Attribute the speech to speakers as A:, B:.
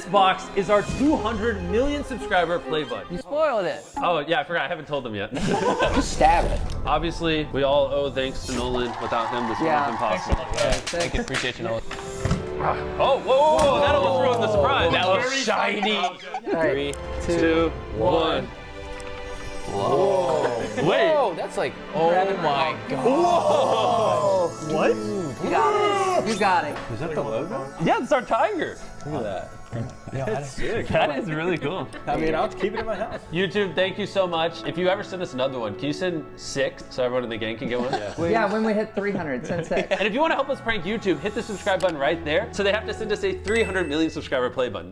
A: this box is our 200 million subscriber play button.
B: You spoiled it.
A: Oh, yeah, I forgot. I haven't told them yet.
B: Just stab it.
A: Obviously, we all owe thanks to Nolan. Without him, this would have been possible.
C: Thank you. Appreciate you, Nolan.
A: Oh, whoa. That almost ruined the surprise. That was shiny.
B: 3,
A: 2, 1.
C: Whoa.
A: Wait.
C: Whoa, that's like, oh my god.
A: Whoa.
D: What?
B: You got it. You got it.
D: Is that the logo?
A: Yeah, it's our tiger.
D: Look at that.
C: Yeah,
D: That's sick.
A: That is really cool.
D: I mean, I'll keep it in my house.
A: YouTube, thank you so much. If you ever send us another one, can you send 6 so everyone in the gang can get one?
B: Yeah, when we hit 300, send 6.
A: And if you want to help us prank YouTube, hit the subscribe button right there. So they have to send us a 300 million subscriber play button.